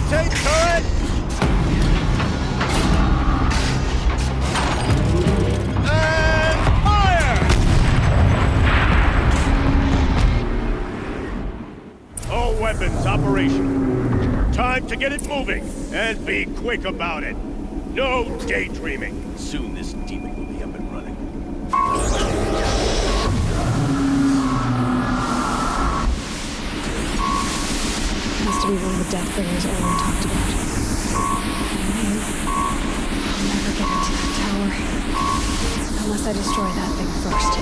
Rotate turret! And fire! All weapons operational. Time to get it moving, and be quick about it. No daydreaming. Soon this demon will be up and running. Has to be one of the Deathbringers Aloy talked about. I'll never get into that tower. Unless I destroy that thing first.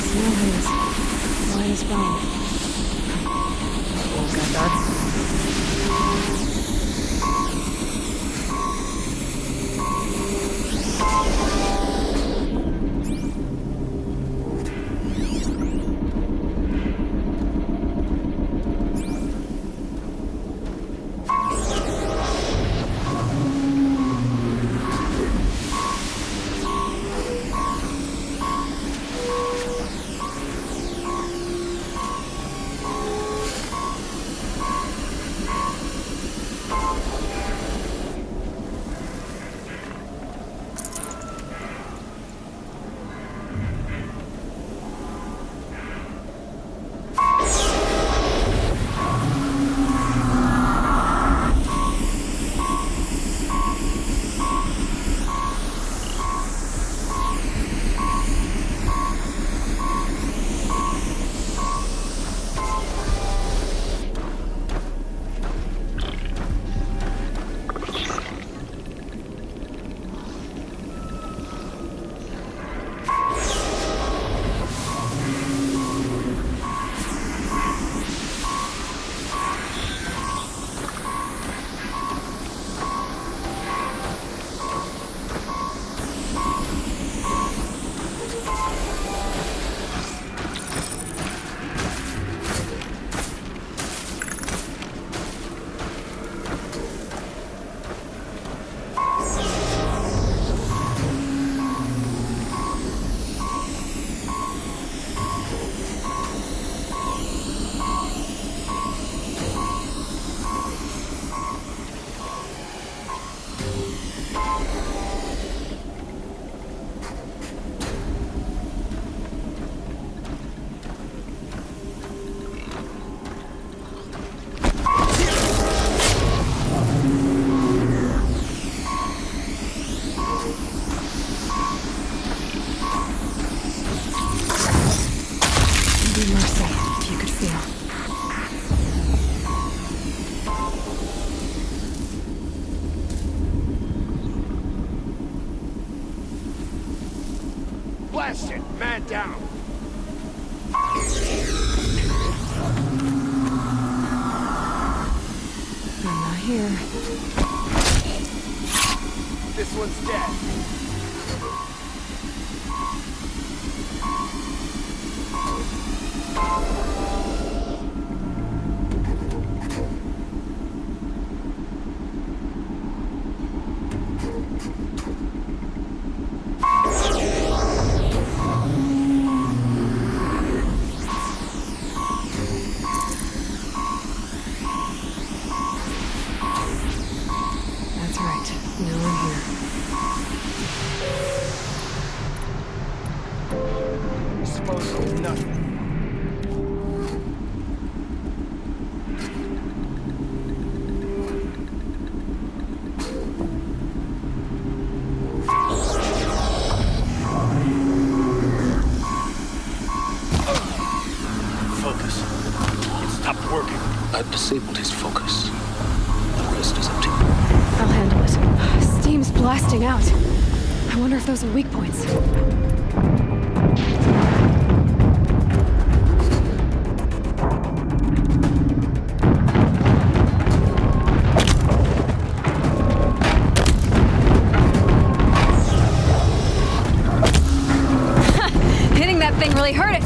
Smell his. Light as bone. Got that? Blast it! Man down! I'm not here. This one's dead. That's right. No one here. Disposal of nothing. Focus. It stopped working. I've disabled his focus. The rest is up to you. I'll handle it. Steam's blasting out. I wonder if those are weak points. Hitting that thing really hurt it.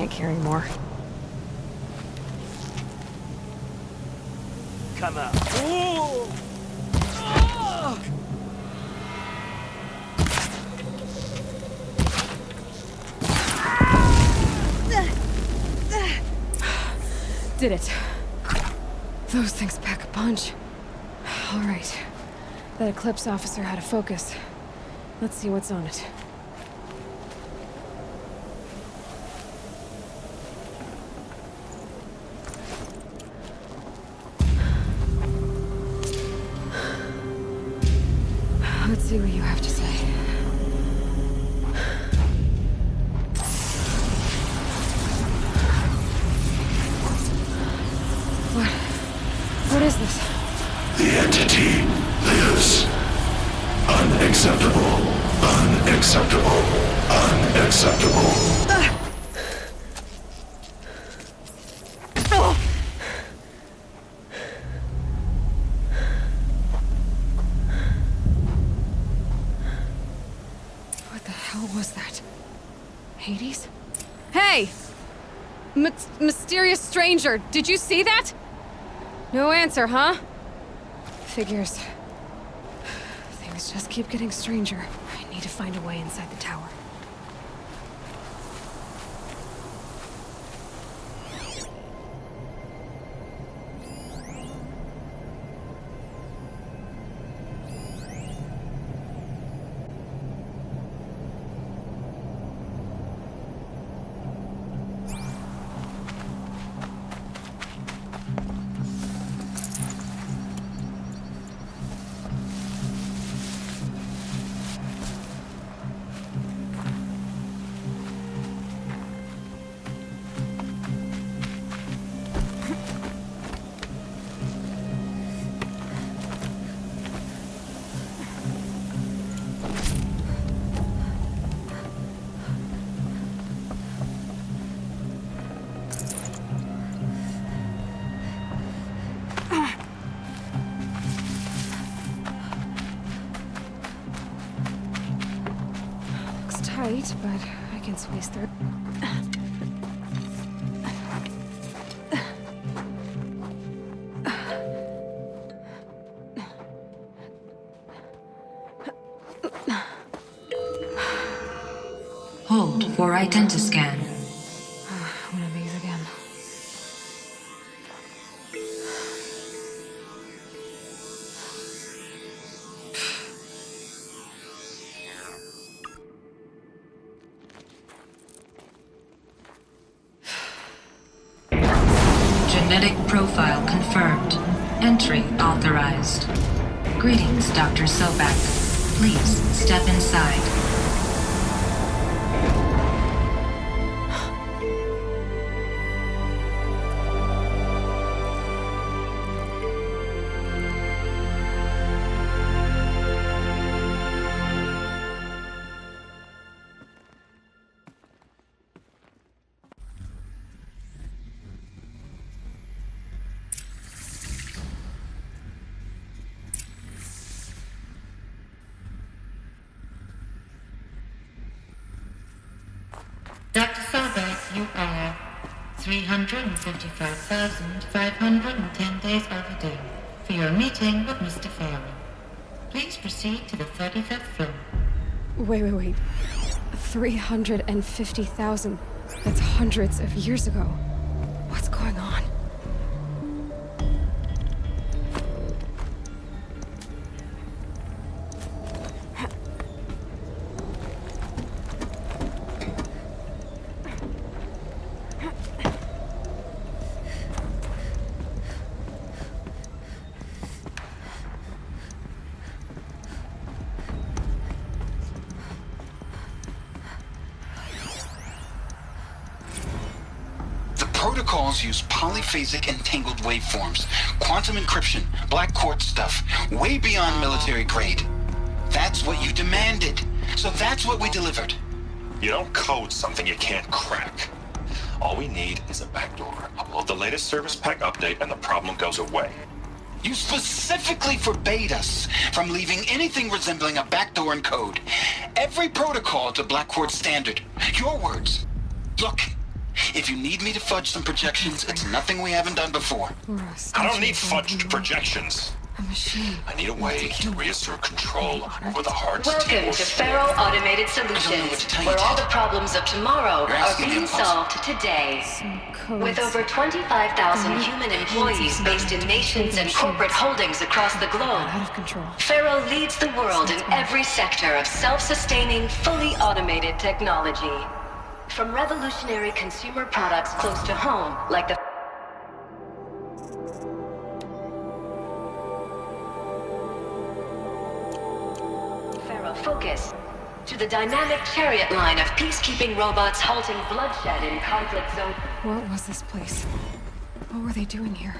can't carry more. Come out. Ooh. Ah! Did it. Those things pack a punch. All right. That Eclipse officer had a focus. Let's see what's on it. Let's see what you have to say. What is this? The entity lives. Unacceptable. Unacceptable. Unacceptable. What the hell was that? Hades? Hey! Mysterious stranger, did you see that? No answer, huh? Figures. Things just keep getting stranger. I need to find a way inside the tower. Tight, but I can squeeze through. Hold for identiscan. One of these again. Genetic profile confirmed. Entry authorized. Greetings, Dr. Sobek. Please step inside. Dr. Sobek, you are 355,510 days overdue for your meeting with Mr. Farrell. Please proceed to the 35th floor. Wait. 350,000. That's hundreds of years ago. What's going on? Protocols use polyphasic entangled waveforms, quantum encryption, black quartz stuff, way beyond military grade. That's what you demanded, so that's what we delivered. You don't code something you can't crack. All we need is a backdoor. Upload the latest service pack update and the problem goes away. You specifically forbade us from leaving anything resembling a backdoor in code. Every protocol to black quartz standard. Your words. Look, If you need me to fudge some projections, it's nothing we haven't done before. I don't need fudged projections. A machine. I need a way to reassert control over the hearts. Welcome to Faro Automated Solutions, where all the problems of tomorrow are being solved today. With over 25,000 human employees based in nations and corporate holdings across the globe, Faro leads the world in every sector of self-sustaining, fully automated technology. From revolutionary consumer products close to home, like the Focus, to the dynamic chariot line of peacekeeping robots halting bloodshed in conflict zones. What was this place? What were they doing here?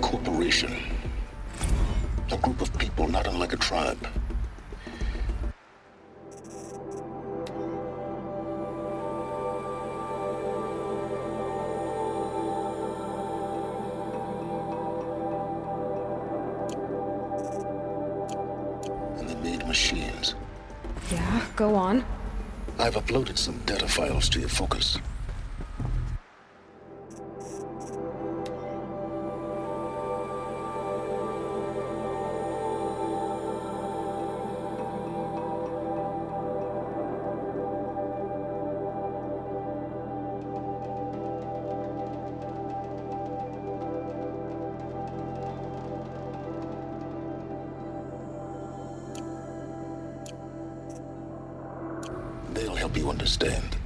Corporation. A group of people not unlike a tribe. And they made machines. Yeah, go on. I've uploaded some data files to your Focus. They'll help you understand.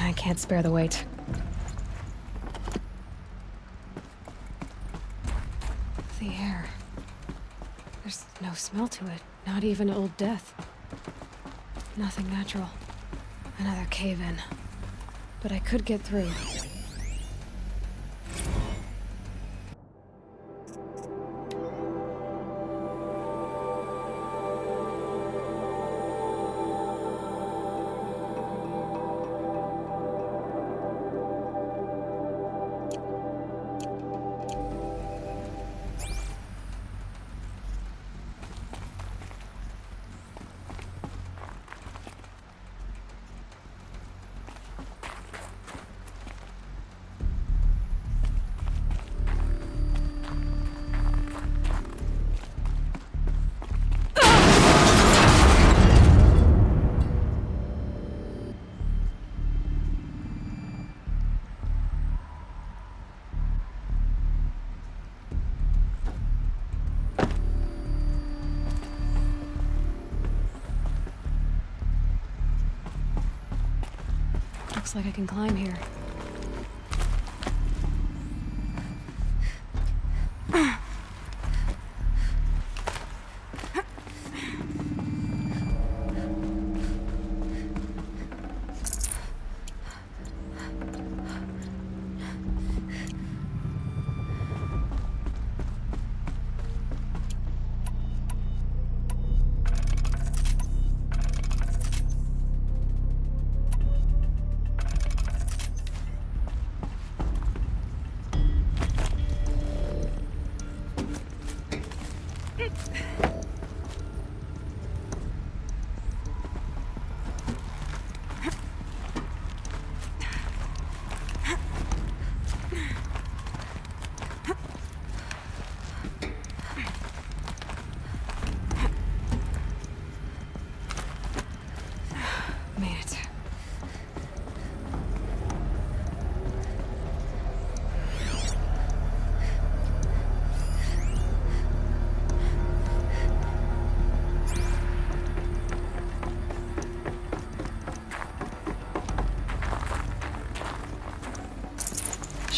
I can't spare the weight. The air. There's no smell to it. Not even old death. Nothing natural. Another cave-in. But I could get through. Looks like I can climb here.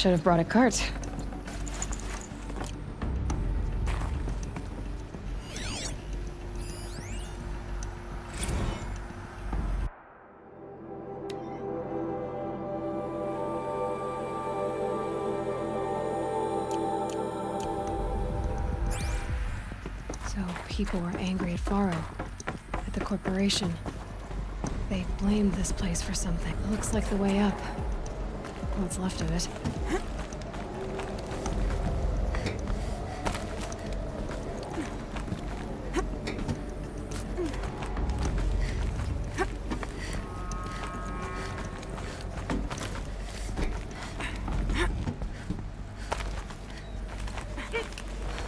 Should have brought a cart. So people were angry at Faro, at the corporation. They blamed this place for something. Looks like the way up. What's left of it.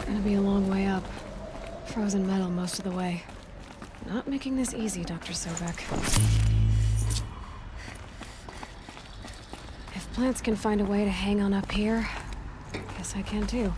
Gonna be a long way up. Frozen metal most of the way. Not making this easy, Dr. Sobek. If plants can find a way to hang on up here, guess I can too.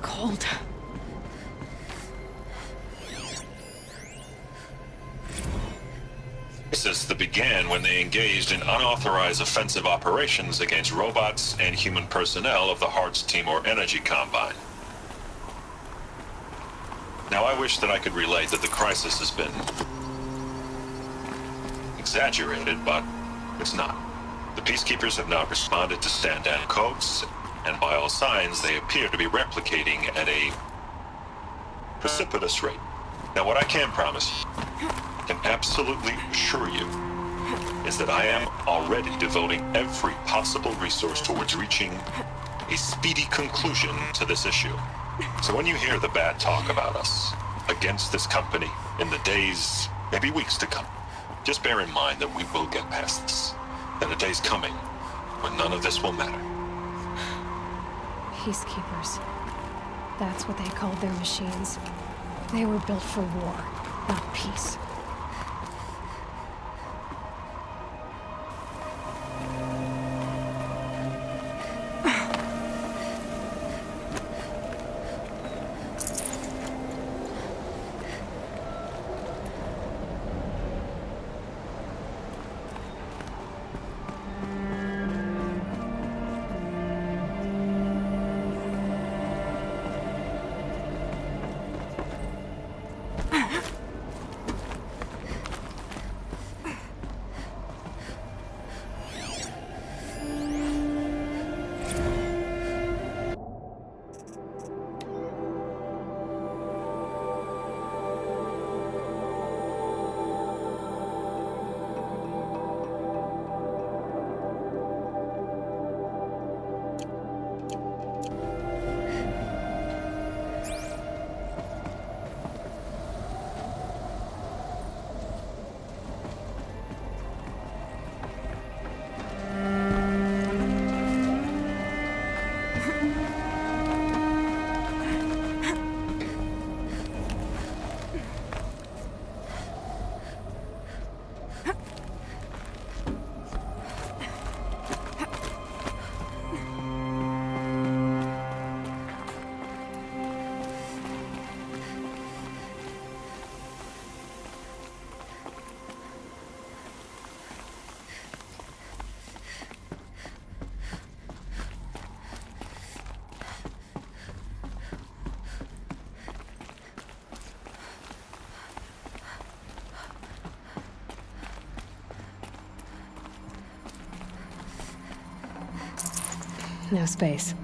Cold. Crisis that began when they engaged in unauthorized offensive operations against robots and human personnel of the Hearts Timor Energy Combine. Now, I wish that I could relate that the crisis has been exaggerated, but it's not. The Peacekeepers have not responded to stand-down codes, and by all signs, they appear to be replicating at a precipitous rate. Now, what I can promise you, can absolutely assure you, is that I am already devoting every possible resource towards reaching a speedy conclusion to this issue. So when you hear the bad talk about us against this company in the days, maybe weeks to come, just bear in mind that we will get past this. That a day's coming when none of this will matter. Peacekeepers. That's what they called their machines. They were built for war, not peace. No space.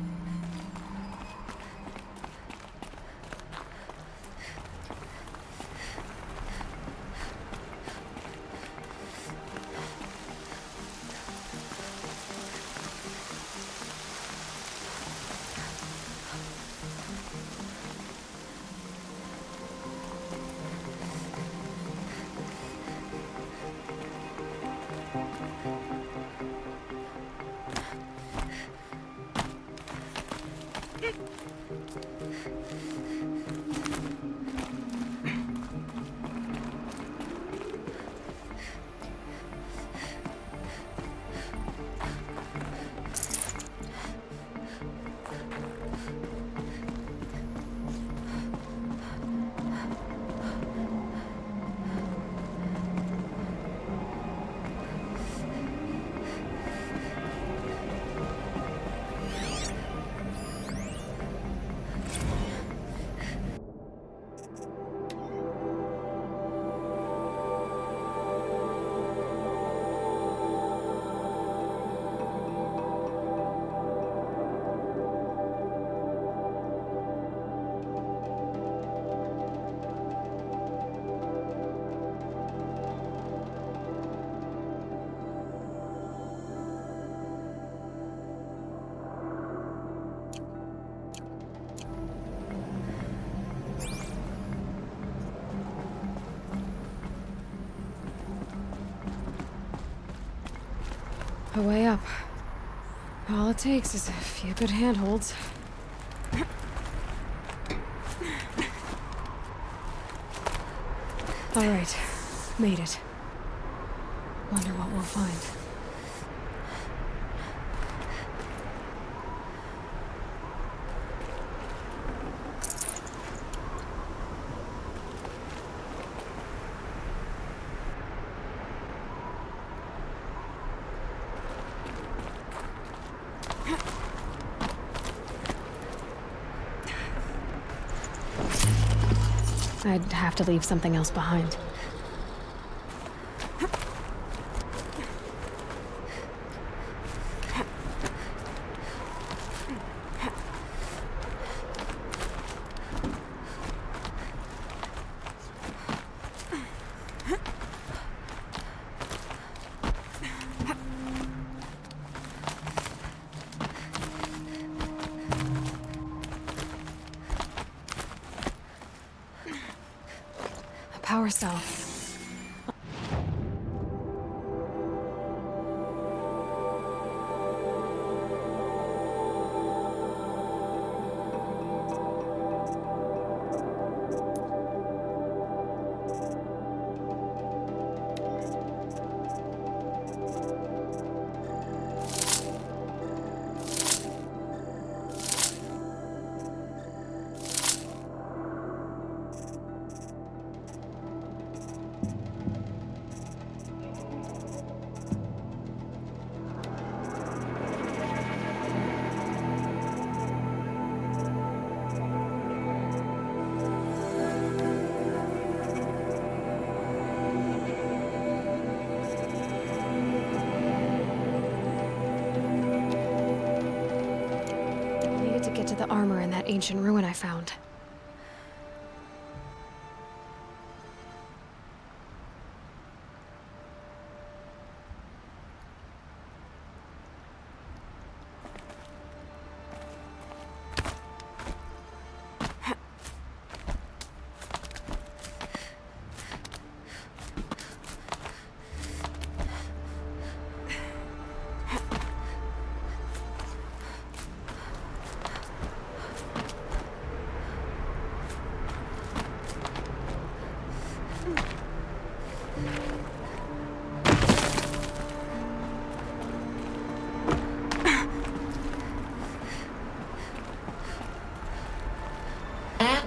A way up. All it takes is a few good handholds. All right, made it. Wonder what we'll find. I'd have to leave something else behind. Power cell. To the armor in that ancient ruin I found.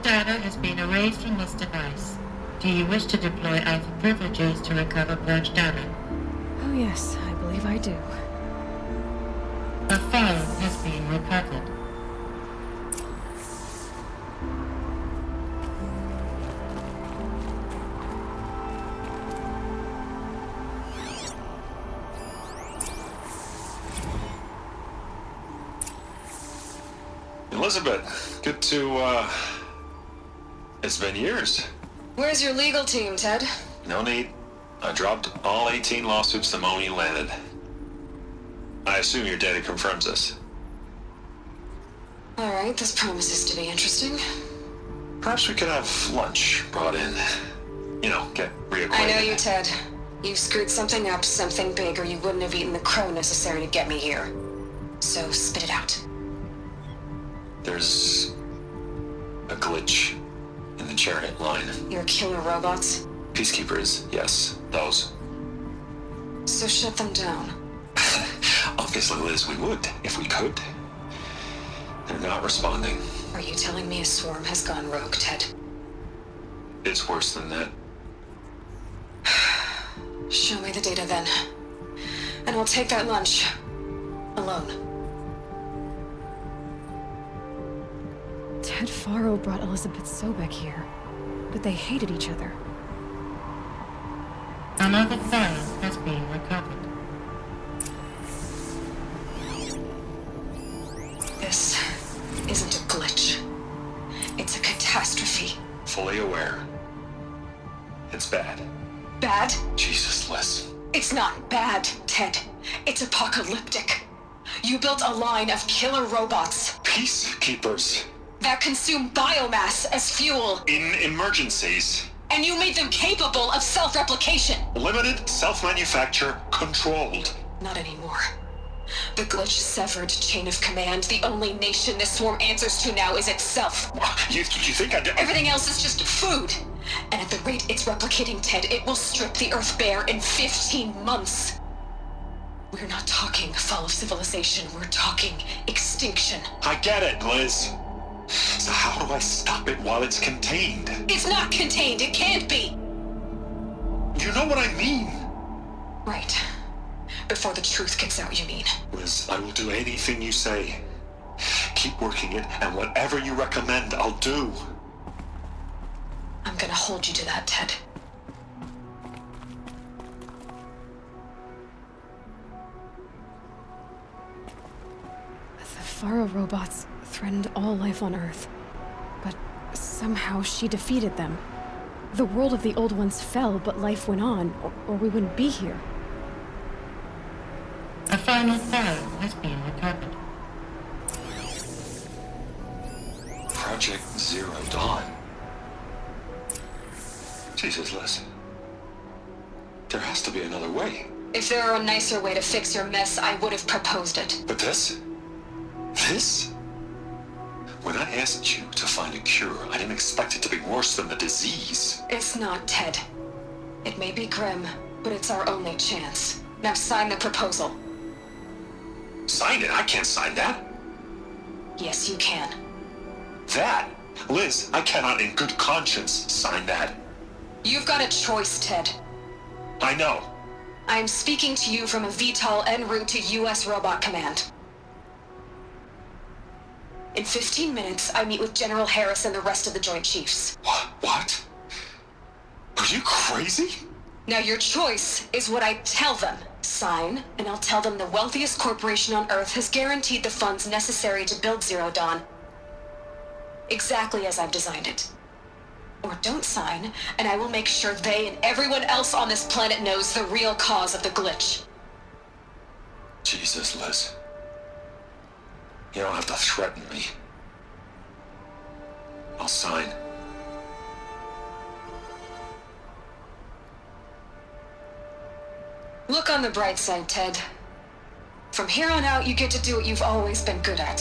Data has been erased from this device. Do you wish to deploy Alpha privileges to recover purged data? Oh yes, I believe I do. A file has been recovered. Elizabeth, good to, it's been years. Where's your legal team, Ted? No need. I dropped all 18 lawsuits the moment you landed. I assume your data confirms this. Alright, this promises to be interesting. Perhaps we could have lunch brought in. You know, get reacquainted. I know you, Ted. You screwed something up, something big, or you wouldn't have eaten the crow necessary to get me here. So, spit it out. There's a glitch in the chariot line. Your killer robots? Peacekeepers, yes, those. So shut them down. Obviously, Liz, we would, if we could. They're not responding. Are you telling me a swarm has gone rogue, Ted? It's worse than that. Show me the data then. And I'll take that lunch. Alone. Ted Faro brought Elizabeth Sobek here, but they hated each other. Another file has been recovered. This isn't a glitch. It's a catastrophe. Fully aware. It's bad. Bad? Jesus, Liz. It's not bad, Ted. It's apocalyptic. You built a line of killer robots. Peacekeepers. That consume biomass as fuel. In emergencies. And you made them capable of self-replication. Limited, self-manufacture, controlled. Not anymore. The glitch severed chain of command. The only nation this swarm answers to now is itself. You think I did? Everything else is just food. And at the rate it's replicating, Ted, it will strip the Earth bare in 15 months. We're not talking fall of civilization. We're talking extinction. I get it, Liz. So how do I stop it while it's contained? It's not contained. It can't be. You know what I mean? Right. Before the truth gets out, you mean? Liz, I will do anything you say. Keep working it, and whatever you recommend, I'll do. I'm gonna hold you to that, Ted. The Faro robots threatened all life on Earth. But somehow she defeated them. The world of the old ones fell, but life went on, or we wouldn't be here. A final Pharaoh has been recovered. Project Zero Dawn. Jesus, Liz. There has to be another way. If there were a nicer way to fix your mess, I would have proposed it. But this? This? When I asked you to find a cure, I didn't expect it to be worse than the disease. It's not, Ted. It may be grim, but it's our only chance. Now sign the proposal. Sign it? I can't sign that. Yes, you can. That? Liz, I cannot in good conscience sign that. You've got a choice, Ted. I know. I am speaking to you from a VTOL en route to U.S. Robot Command. In 15 minutes, I meet with General Harris and the rest of the Joint Chiefs. What? Are you crazy? Now your choice is what I tell them. Sign, and I'll tell them the wealthiest corporation on Earth has guaranteed the funds necessary to build Zero Dawn. Exactly as I've designed it. Or don't sign, and I will make sure they and everyone else on this planet knows the real cause of the glitch. Jesus, Liz. You don't have to threaten me. I'll sign. Look on the bright side, Ted. From here on out, you get to do what you've always been good at.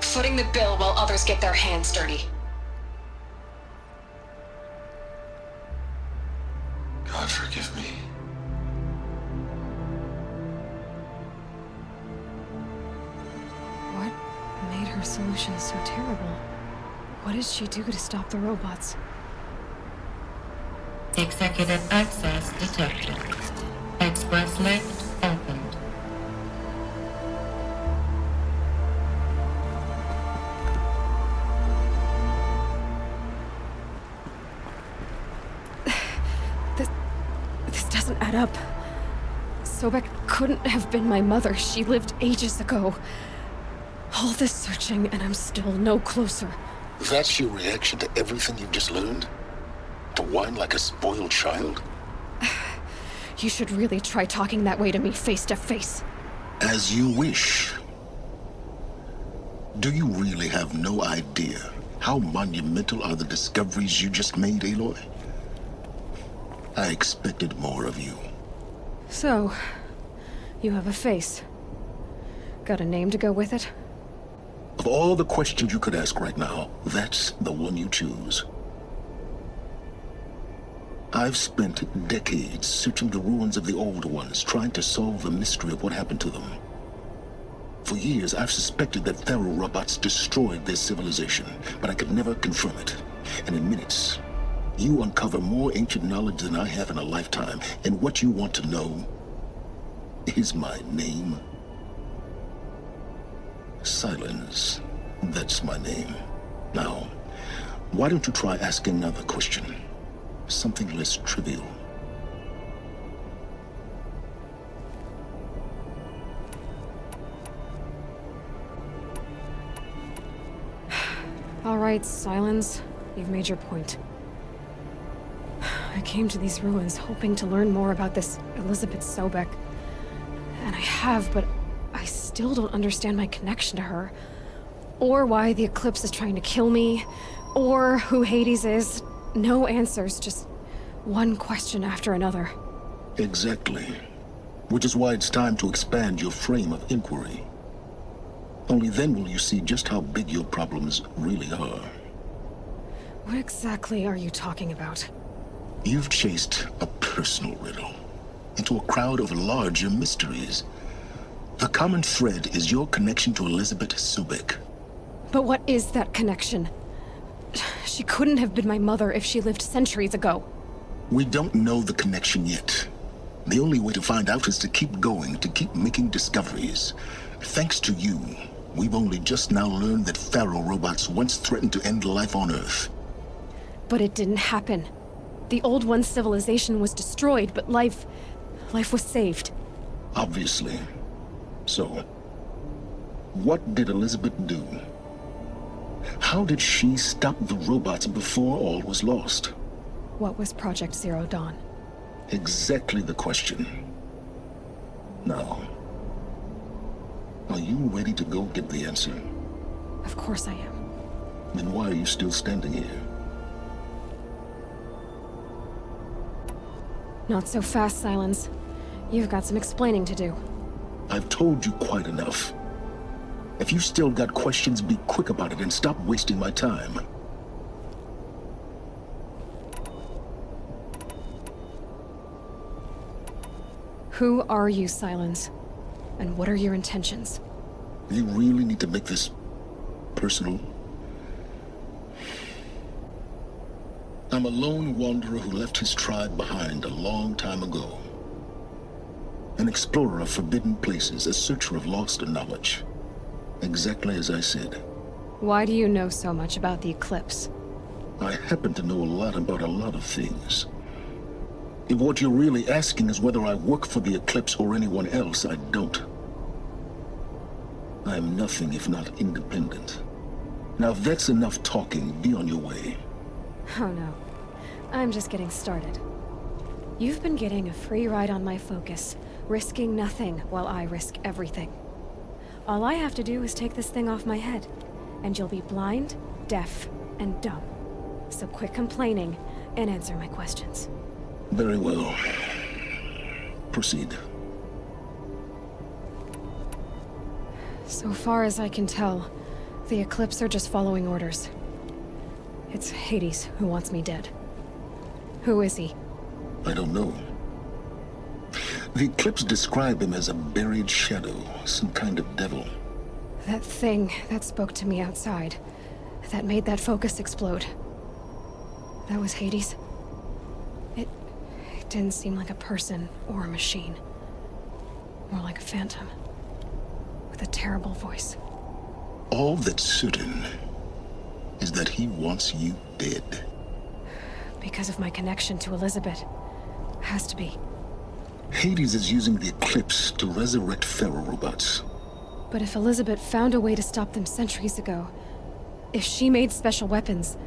Footing the bill while others get their hands dirty. God forgive me. What made her solution so terrible? What did she do to stop the robots? Executive access detected. Express lift opened. This doesn't add up. Sobek couldn't have been my mother. She lived ages ago. All this searching, and I'm still no closer. That's your reaction to everything you've just learned? To whine like a spoiled child? You should really try talking that way to me face to face. As you wish. Do you really have no idea how monumental are the discoveries you just made, Aloy? I expected more of you. So, you have a face. Got a name to go with it? Of all the questions you could ask right now, that's the one you choose. I've spent decades searching the ruins of the old ones, trying to solve the mystery of what happened to them. For years, I've suspected that Faro robots destroyed their civilization, but I could never confirm it. And in minutes, you uncover more ancient knowledge than I have in a lifetime, and what you want to know is my name. Silence. That's my name. Now, why don't you try asking another question? Something less trivial. All right, Silence. You've made your point. I came to these ruins hoping to learn more about this Elizabeth Sobek. And I have, but I still don't understand my connection to her. Or why the Eclipse is trying to kill me. Or who Hades is. No answers, just one question after another. Exactly. Which is why it's time to expand your frame of inquiry. Only then will you see just how big your problems really are. What exactly are you talking about? You've chased a personal riddle into a crowd of larger mysteries. The common thread is your connection to Elizabeth Sobek. But what is that connection? She couldn't have been my mother if she lived centuries ago. We don't know the connection yet. The only way to find out is to keep going, to keep making discoveries. Thanks to you, we've only just now learned that Pharaoh robots once threatened to end life on Earth. But it didn't happen. The Old One's civilization was destroyed, but life was saved. Obviously. So, what did Elizabeth do? How did she stop the robots before all was lost? What was Project Zero Dawn? Exactly the question. Now, are you ready to go get the answer? Of course I am. Then why are you still standing here? Not so fast, Silence. You've got some explaining to do. I've told you quite enough. If you still got questions, be quick about it and stop wasting my time. Who are you, Silence? And what are your intentions? You really need to make this personal? I'm a lone wanderer who left his tribe behind a long time ago. An explorer of forbidden places, a searcher of lost knowledge. Exactly as I said. Why do you know so much about the Eclipse? I happen to know a lot about a lot of things. If what you're really asking is whether I work for the Eclipse or anyone else, I don't. I am nothing if not independent. Now if that's enough talking, be on your way. Oh no. I'm just getting started. You've been getting a free ride on my focus, risking nothing while I risk everything. All I have to do is take this thing off my head, and you'll be blind, deaf, and dumb. So quit complaining and answer my questions. Very well. Proceed. So far as I can tell, the Eclipse are just following orders. It's Hades who wants me dead. Who is he? I don't know. The Eclipse describe him as a buried shadow, some kind of devil. That thing that spoke to me outside, that made that focus explode. That was Hades? It didn't seem like a person or a machine. More like a phantom. With a terrible voice. All that's certain is that he wants you dead. Because of my connection to Elizabeth. Has to be. Hades is using the Eclipse to resurrect Pharaoh robots. But if Elizabeth found a way to stop them centuries ago, if she made special weapons,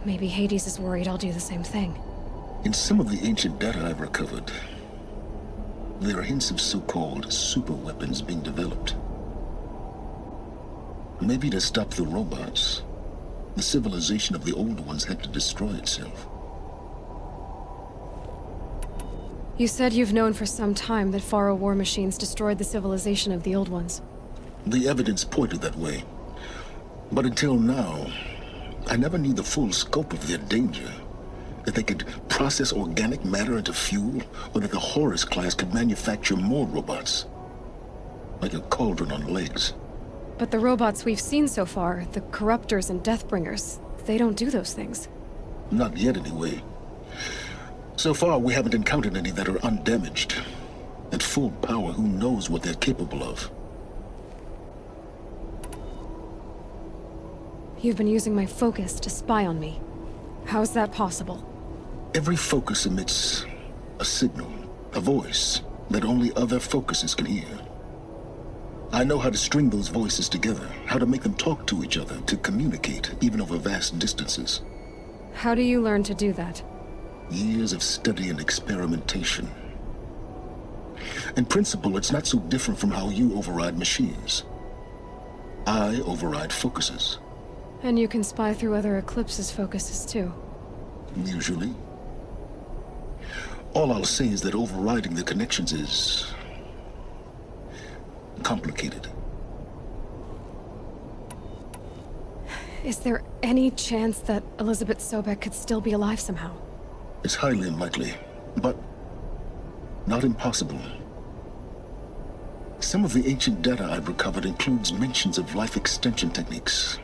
maybe Hades is worried I'll do the same thing. In some of the ancient data I've recovered, there are hints of so-called super weapons being developed. Maybe to stop the robots, the civilization of the old ones had to destroy itself. You said you've known for some time that Pharaoh war machines destroyed the civilization of the old ones. The evidence pointed that way. But until now, I never knew the full scope of their danger. That they could process organic matter into fuel, or that the Horus class could manufacture more robots. Like a cauldron on legs. But the robots we've seen so far, the Corruptors and Deathbringers, they don't do those things. Not yet, anyway. So far, we haven't encountered any that are undamaged. At full power, who knows what they're capable of? You've been using my focus to spy on me. How's that possible? Every focus emits a signal, a voice, that only other focuses can hear. I know how to string those voices together, how to make them talk to each other, to communicate, even over vast distances. How do you learn to do that? Years of study and experimentation. In principle, it's not so different from how you override machines. I override focuses. And you can spy through other Eclipse's focuses too. Usually. All I'll say is that overriding the connections is complicated. Is there any chance that Elizabeth Sobek could still be alive somehow? It's highly unlikely, but not impossible. Some of the ancient data I've recovered includes mentions of life extension techniques.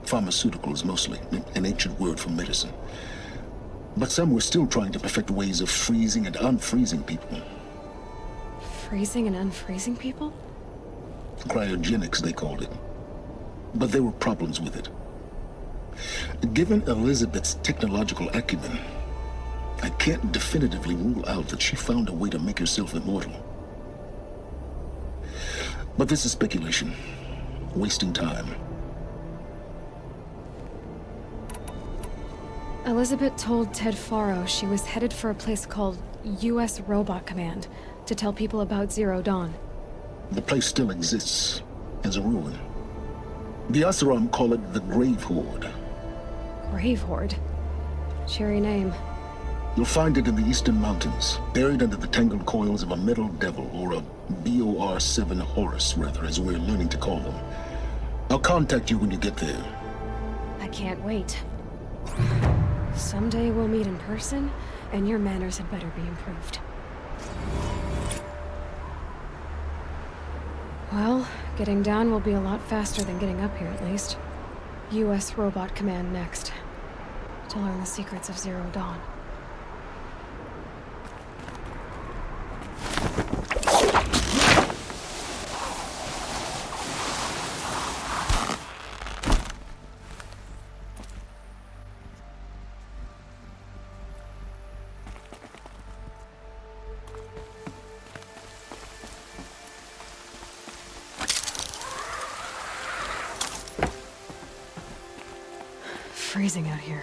Pharmaceuticals, mostly, an ancient word for medicine. But some were still trying to perfect ways of freezing and unfreezing people. Freezing and unfreezing people? Cryogenics, they called it. But there were problems with it. Given Elizabeth's technological acumen, I can't definitively rule out that she found a way to make herself immortal. But this is speculation, wasting time. Elizabeth told Ted Faro she was headed for a place called U.S. Robot Command to tell people about Zero Dawn. The place still exists as a ruin. The Asaram call it the Grave Horde. Grave Horde? Cheery name. You'll find it in the Eastern Mountains, buried under the tangled coils of a metal devil, or a BOR-7 Horus, rather, as we're learning to call them. I'll contact you when you get there. I can't wait. Someday we'll meet in person, and your manners had better be improved. Well, getting down will be a lot faster than getting up here, at least. U.S. Robot Command next, to learn the secrets of Zero Dawn. Freezing out here.